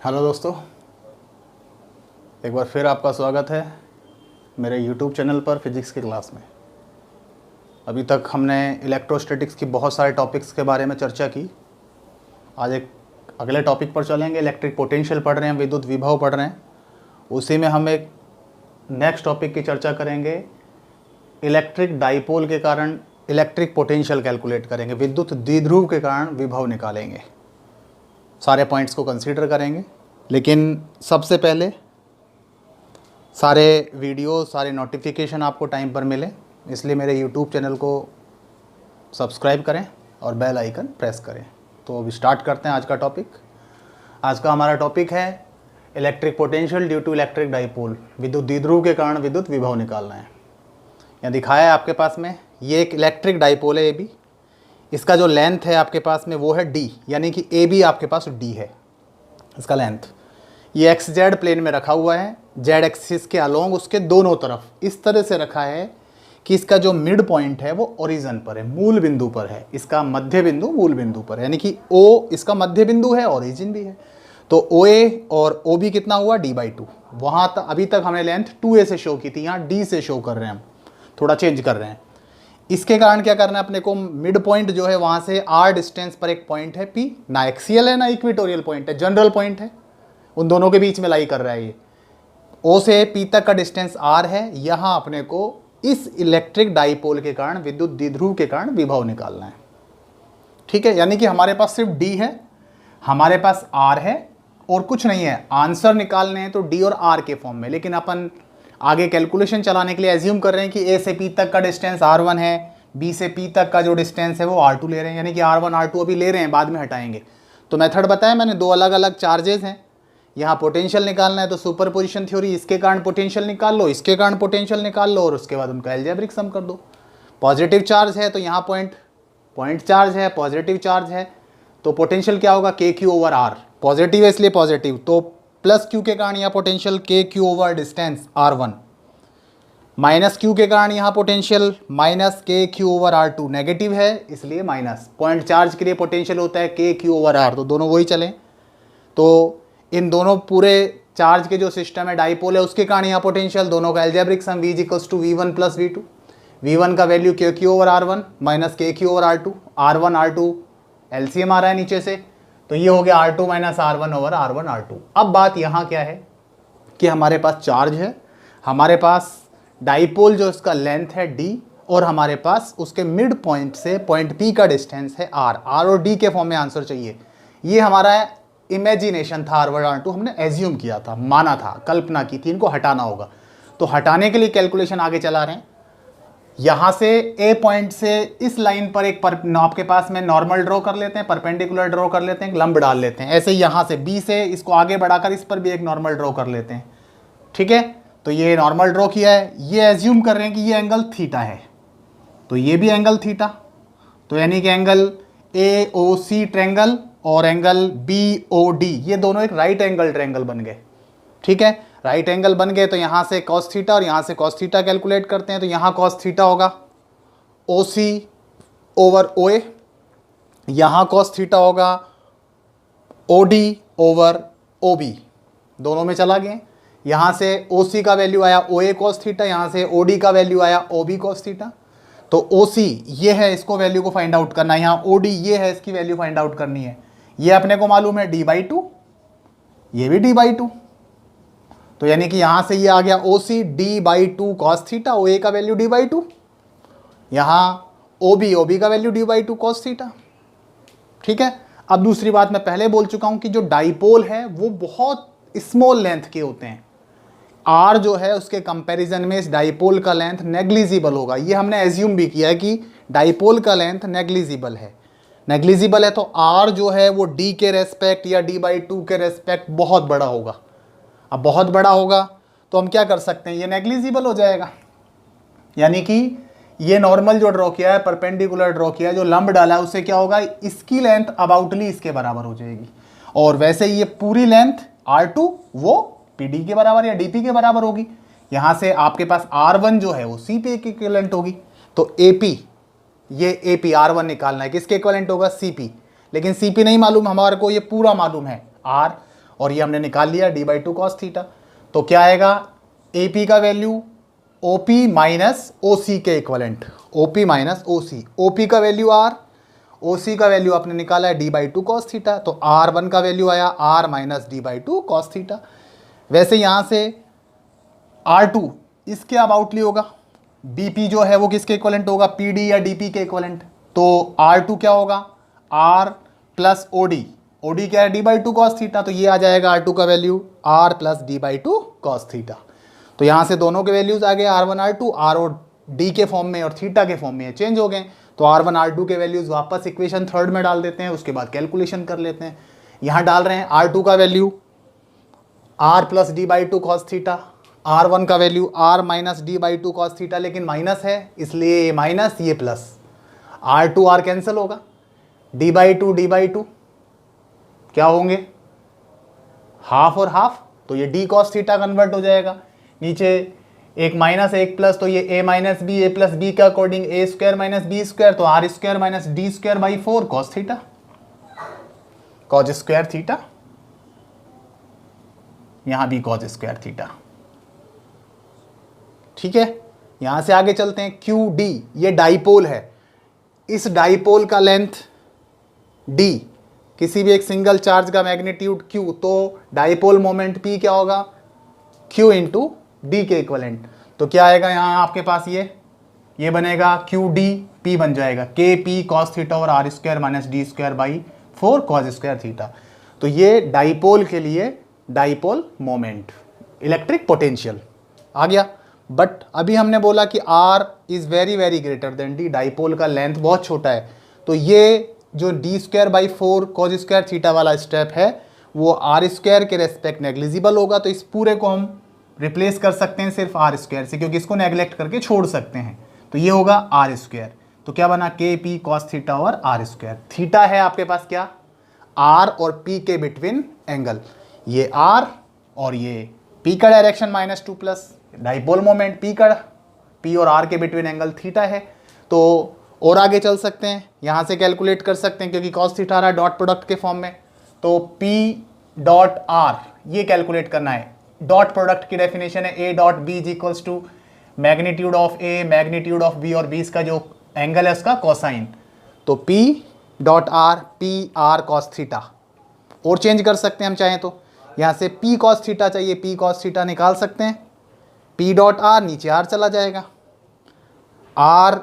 Hello दोस्तों, एक बार फिर आपका स्वागत है मेरे YouTube चैनल पर फिजिक्स की क्लास में। अभी तक हमने इलेक्ट्रोस्टैटिक्स की बहुत सारे टॉपिक्स के बारे में चर्चा की। आज एक अगले टॉपिक पर चलेंगे। इलेक्ट्रिक पोटेंशियल पढ़ रहे हैं, विद्युत विभव पढ़ रहे हैं। उसी में हम एक नेक्स्ट टॉपिक की चर्चा करेंगे। इलेक्ट्रिक डाइपोल के कारण इलेक्ट्रिक पोटेंशियल कैलकुलेट करेंगे, विद्युत द्विध्रुव के कारण विभव निकालेंगे। सारे पॉइंट्स को कंसीडर करेंगे, लेकिन सबसे पहले सारे वीडियो सारे नोटिफिकेशन आपको टाइम पर मिले, इसलिए मेरे YouTube चैनल को सब्सक्राइब करें और बेल आइकन प्रेस करें। तो अब स्टार्ट करते हैं आज का टॉपिक। आज का हमारा टॉपिक है electric potential due to electric dipole. विद्युत द्विध्रुव के कारण विद्युत विभव निकालना है। यहाँ दिखाया है आपके पास में, ये एक इलेक्ट्रिक डाइपोल है। ए बी, इसका जो लेंथ है आपके पास में वो है डी, यानी कि ए बी आपके पास डी है इसका लेंथ। ये एक्स जेड प्लेन में रखा हुआ है, जेड एक्सिस के अलोंग उसके दोनों तरफ इस तरह से रखा है कि इसका जो मिड पॉइंट है वो ओरिजिन पर है, मूल बिंदु पर है। इसका मध्य बिंदु मूल बिंदु पर है, यानी कि ओ इसका मध्य बिंदु है, ओरिजिन भी है। तो ओ ए और ओ बी कितना हुआ, d/2। वहाँ अभी तक हमने लेंथ 2a से शो की थी, यहाँ d से शो कर रहे हैं, हम थोड़ा चेंज कर रहे हैं। इसके कारण क्या करना है अपने को, मिड पॉइंट जो है वहाँ से r डिस्टेंस पर एक पॉइंट है P, ना एक्सियल है ना इक्वेटोरियल पॉइंट है, जनरल पॉइंट है, उन दोनों के बीच में लाई कर रहा है। ये O से P तक का डिस्टेंस R है। यहाँ अपने को इस इलेक्ट्रिक डाइपोल के कारण विद्युत द्विध्रुव के कारण विभव निकालना है। ठीक है, यानी कि हमारे पास सिर्फ D है, हमारे पास R है और कुछ नहीं है। आंसर निकालने हैं तो D और R के फॉर्म में, लेकिन अपन आगे कैलकुलेशन चलाने के लिए एज्यूम कर रहे हैं कि A से P तक का डिस्टेंस R1 है, B से P तक का जो डिस्टेंस है वो R2 ले रहे हैं, यानी कि R1 R2 अभी ले रहे हैं, बाद में हटाएंगे। तो मेथड बताया मैंने, दो अलग अलग चार्जेस हैं, यहाँ पोटेंशियल निकालना है तो सुपरपोजिशन थ्योरी, इसके कारण पोटेंशियल निकाल लो, इसके कारण पोटेंशियल निकाल लो और उसके बाद उनका अलजेब्रिक सम कर दो। पॉजिटिव चार्ज है तो यहाँ पॉइंट चार्ज है, पॉजिटिव चार्ज है तो पोटेंशियल क्या होगा, KQ/R। पॉजिटिव है इसलिए पॉजिटिव, तो प्लस Q के कारण यहाँ potential KQ over distance R1, minus Q के कारण यहाँ पोटेंशियल माइनस KQ/R2। नेगेटिव है इसलिए माइनस। पॉइंट चार्ज के लिए पोटेंशियल होता है KQ/R, तो दोनों वही चलें। तो इन दोनों पूरे चार्ज के जो सिस्टम है डाइपोल है उसके कारण यहाँ पोटेंशियल, दोनों का अलजेब्रिक सम V = V1 + V2। V1 का value KQ/R1 minus KQ/R2, R1 R2 LCM आ रहा है नीचे से, तो ये हो गया R2 - R1/R1 R2। अब बात यहाँ क्या है कि हमारे पास चार्ज है, हमारे पास डाइपोल जो इसका लेंथ है D, और हमारे पास उसके मिड पॉइंट से पॉइंट P का डिस्टेंस है R। R और D के फॉर्म में आंसर चाहिए। ये हमारा इमेजिनेशन था, R1 R2 हमने एज्यूम किया था, माना था, कल्पना की थी, इनको हटाना होगा। तो हटाने के लिए कैलकुलेशन आगे चला रहे हैं। यहाँ से A पॉइंट से इस लाइन पर एक आपके पास में नॉर्मल ड्रॉ कर लेते हैं, परपेंडिकुलर ड्रॉ कर लेते हैं, लंब डाल लेते हैं। ऐसे ही यहाँ से B से इसको आगे बढ़ाकर इस पर भी एक नॉर्मल ड्रॉ कर लेते हैं। ठीक है, तो ये नॉर्मल ड्रॉ किया है, ये एज्यूम कर रहे हैं कि ये एंगल थीटा है, तो ये भी एंगल थीटा, तो यानी कि एंगल AOC ट्रायंगल और एंगल BOD ये दोनों एक राइट एंगल ट्रायंगल बन गए। ठीक है, राइट एंगल बन गए तो यहाँ से cos थीटा और यहाँ से cos थीटा कैलकुलेट करते हैं। तो यहाँ cos थीटा होगा OC/OA, यहाँ cos थीटा होगा OD/OB, दोनों में चला गए। यहाँ से OC का वैल्यू आया OA cos थीटा, यहाँ से OD का वैल्यू आया OB cos थीटा। तो OC ये है, इसको वैल्यू को फाइंड आउट करना है, यहाँ OD ये है, इसकी वैल्यू फाइंड आउट करनी है। ये अपने को मालूम है d/2, ये भी d/2, तो यानी कि यहाँ से ये आ गया OC d/2 cos theta, OA का वैल्यू d/2, यहाँ OB का वैल्यू d/2 cos थीटा। ठीक है, अब दूसरी बात मैं पहले बोल चुका हूँ कि जो डाइपोल है वो बहुत स्मॉल लेंथ के होते हैं। R जो है उसके कंपैरिजन में इस डाइपोल का लेंथ नेग्लिजिबल होगा। ये हमने एज्यूम भी किया है कि डाइपोल का लेंथ नेग्लिजिबल है। नेग्लिजिबल है तो R जो है वो D के रेस्पेक्ट या d/2 के रेस्पेक्ट बहुत बड़ा होगा। अब बहुत बड़ा होगा तो हम क्या कर सकते हैं, ये नेग्लिजिबल हो जाएगा, यानी कि ये नॉर्मल जो ड्रॉ किया है, परपेंडिकुलर ड्रॉ किया है, जो लंब डाला है उससे क्या होगा, इसकी लेंथ अबाउटली इसके बराबर हो जाएगी। और वैसे ये पूरी लेंथ R2 वो PD के बराबर या DP के बराबर होगी। यहाँ से आपके पास R1 जो है वो CP के इक्विवेलेंट होगी। तो AP, ये AP R1 निकालना है, किसके इक्विवेलेंट होगा, CP। लेकिन CP नहीं मालूम हमारे को, ये पूरा मालूम है R, और ये हमने निकाल लिया d/2 cos थीटा। तो क्या आएगा, AP का वैल्यू OP माइनस OC के equivalent, OP minus OC, OP का वैल्यू R, OC का वैल्यू आपने निकाला है d/2 cos थीटा, तो R1 का वैल्यू आया R minus d/2 cos theta. वैसे यहाँ से R2 इसके अबाउटली होगा, BP जो है वो किसके इक्वलेंट होगा, PD या DP के इक्वलेंट। तो R2 क्या होगा, R प्लस OD क्या है d/2 cos थीटा, तो ये आ जाएगा R2 का value R plus d/2 cos theta. तो यहाँ से दोनों के वैल्यूज आ गए R1 R2, R और D के फॉर्म में और थीटा के फॉर्म में चेंज हो गए। तो R1 R2 के वैल्यूज वापस इक्वेशन थर्ड में डाल देते हैं, उसके बाद कैलकुलेशन कर लेते हैं। यहाँ डाल रहे हैं R2 का value R plus d/2 cos theta, R1 का value R minus d/2 cos theta, लेकिन माइनस है इसलिए ये माइनस ये प्लस, R2 R कैंसिल होगा, d/2 क्या होंगे, हाफ और हाफ, तो ये d cos थीटा कन्वर्ट हो जाएगा। नीचे एक माइनस एक प्लस, तो ये a minus B, a plus B के according a square minus B square, तो R square minus d square by 4 cos theta, cos square theta, यहां भी cos स्क्वायर थीटा। ठीक है, यहां से आगे चलते हैं। QD ये डाइपोल है, इस डाइपोल का लेंथ d, किसी भी एक सिंगल चार्ज का मैग्नीट्यूड Q, तो डाइपोल मोमेंट P क्या होगा, Q इंटू D के इक्वलेंट। तो क्या आएगा यहाँ आपके पास, ये बनेगा QD P बन जाएगा KP cos थीटा और R square minus D square by 4 cos square theta. तो ये डाइपोल के लिए डाइपोल मोमेंट, इलेक्ट्रिक पोटेंशियल आ गया। बट अभी हमने बोला कि R is very very greater than D, dipole का लेंथ बहुत छोटा है, तो ये जो D square by 4 cos square theta वाला स्टेप है वो R स्क्वायर के रेस्पेक्ट नेग्लिजिबल होगा। तो इस पूरे को हम रिप्लेस कर सकते हैं सिर्फ R स्क्वायर से, क्योंकि इसको नेग्लेक्ट करके छोड़ सकते हैं। तो ये होगा R स्क्वायर, तो क्या बना KP cos थीटा और R स्क्वायर। थीटा है आपके पास क्या, R और P के बिटवीन एंगल, ये R और ये P का direction -2 plus dipole moment P और R के बिटवीन एंगल थीटा है। तो और आगे चल सकते हैं, यहाँ से कैलकुलेट कर सकते हैं क्योंकि cos थीटा आ रहा है डॉट प्रोडक्ट के फॉर्म में। तो P डॉट R ये कैलकुलेट करना है। डॉट प्रोडक्ट की डेफिनेशन है A डॉट B is equals to magnitude of A magnitude of B, और B का जो एंगल है उसका कोसाइन। तो P dot R P R cos theta, और चेंज कर सकते हैं हम चाहें तो, यहाँ से P cos थीटा चाहिए, P cos थीटा निकाल सकते हैं, P डॉट R नीचे R चला जाएगा, R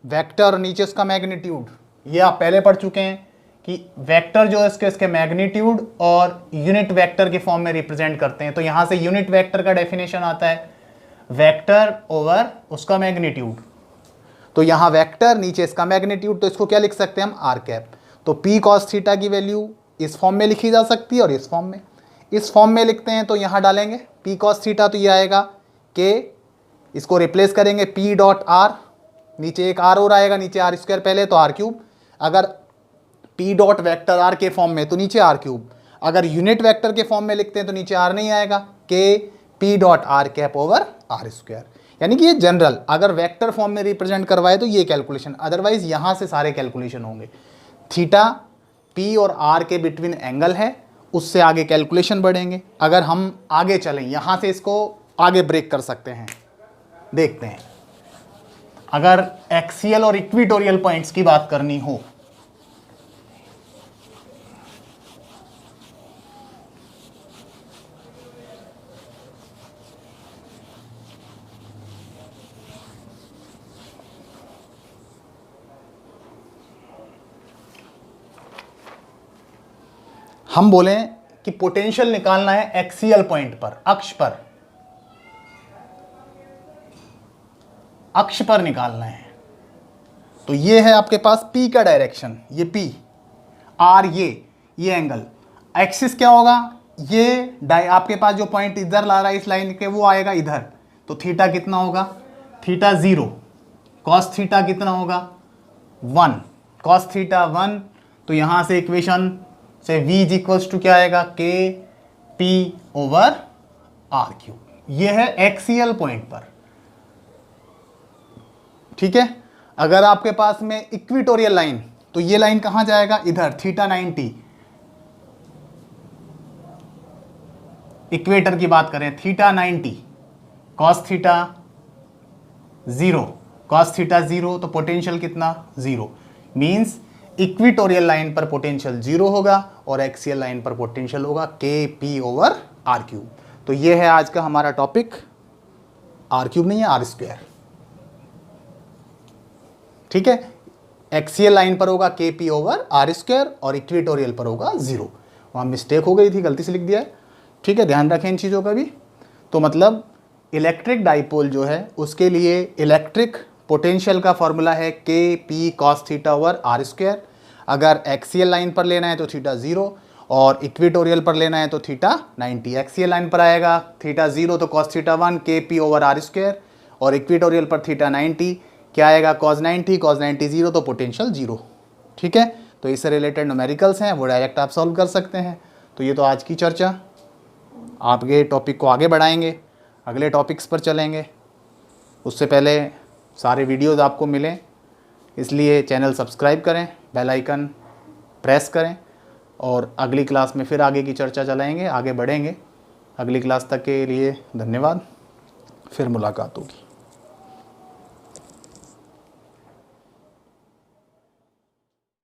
वेक्टर नीचे उसका मैग्नीट्यूड, ये आप पहले पढ़ चुके हैं कि वेक्टर जो है इसके मैग्नीट्यूड और यूनिट वेक्टर के फॉर्म में रिप्रेजेंट करते हैं। तो यहाँ से यूनिट वेक्टर का डेफिनेशन आता है वेक्टर ओवर उसका मैग्नीट्यूड, तो यहाँ वेक्टर नीचे इसका मैग्नीट्यूड, तो इसको क्या लिख सकते हैं हम, आर कैप। तो P cos थीटा की वैल्यू इस फॉर्म में लिखी जा सकती है और इस फॉर्म में लिखते हैं। तो यहाँ डालेंगे P cos थीटा, तो ये आएगा K, इसको रिप्लेस करेंगे P डॉट R, नीचे एक R और आएगा, नीचे R स्क्वायर पहले तो R क्यूब, अगर P डॉट वेक्टर R के फॉर्म में तो नीचे R क्यूब, अगर यूनिट वेक्टर के फॉर्म में लिखते हैं तो नीचे R नहीं आएगा, K P dot R cap over R square. यानी कि ये जनरल अगर वेक्टर फॉर्म में रिप्रेजेंट करवाए तो ये कैलकुलेशन, अदरवाइज यहाँ से सारे कैलकुलेशन होंगे। थीटा P और R के बिटवीन एंगल है, उससे आगे कैलकुलेशन बढ़ेंगे। अगर हम आगे चलें यहाँ से इसको आगे ब्रेक कर सकते हैं, देखते हैं। अगर एक्सियल और इक्विटोरियल पॉइंट्स की बात करनी हो, हम बोलें कि पोटेंशियल निकालना है एक्सियल पॉइंट पर, अक्ष पर निकालना है। तो ये है आपके पास P का डायरेक्शन, ये P, R ये एंगल, एक्सिस क्या होगा, ये आपके पास जो पॉइंट इधर ला रहा है इस लाइन के, वो आएगा इधर। तो थीटा कितना होगा, थीटा 0, कॉस थीटा कितना होगा 1, कॉस थीटा 1। तो यहाँ से इक्वेशन से V इज इक्वल्स टू क्या आएगा, K P over R cube. ये है एक्सियल पॉइंट पर, ठीक है। अगर आपके पास में इक्विटोरियल लाइन, तो ये लाइन कहाँ जाएगा, इधर, थीटा 90, इक्वेटर की बात करें, theta 90, cos theta 0, cos theta 0, तो पोटेंशियल कितना 0, मींस इक्विटोरियल लाइन पर पोटेंशियल 0 होगा और एक्सियल लाइन पर पोटेंशियल होगा Kp/r³। तो ये है आज का हमारा टॉपिक, r³ नहीं है, r²। ठीक है, एक्सियल लाइन पर होगा Kp/r² और इक्वेटोरियल पर होगा 0। वहाँ मिस्टेक हो गई थी, गलती से लिख दिया है। ठीक है, ध्यान रखें इन चीज़ों का भी। तो मतलब इलेक्ट्रिक डाइपोल जो है उसके लिए इलेक्ट्रिक पोटेंशियल का फॉर्मूला है Kp cos θ/r²। अगर एक्सियल लाइन पर लेना है तो थीटा 0 और इक्वेटोरियल पर लेना है तो थीटा 90। एक्सियल लाइन पर आएगा थीटा 0 तो cos θ1 Kp/r² और इक्वेटोरियल पर थीटा 90 क्या आएगा cos 90 0 तो पोटेंशियल 0। ठीक है, तो इससे रिलेटेड न्यूमेरिकल्स हैं वो डायरेक्ट आप सॉल्व कर सकते हैं। तो ये तो आज की चर्चा, आपके टॉपिक को आगे बढ़ाएंगे, अगले टॉपिक्स पर चलेंगे। उससे पहले सारे वीडियोस आपको मिलें इसलिए चैनल सब्सक्राइब करें, बेल आइकन प्रेस करें और अगली क्लास में फिर आगे की चर्चा चलाएंगे, आगे बढ़ेंगे। अगली क्लास तक के लिए धन्यवाद, फिर मुलाकात होगी।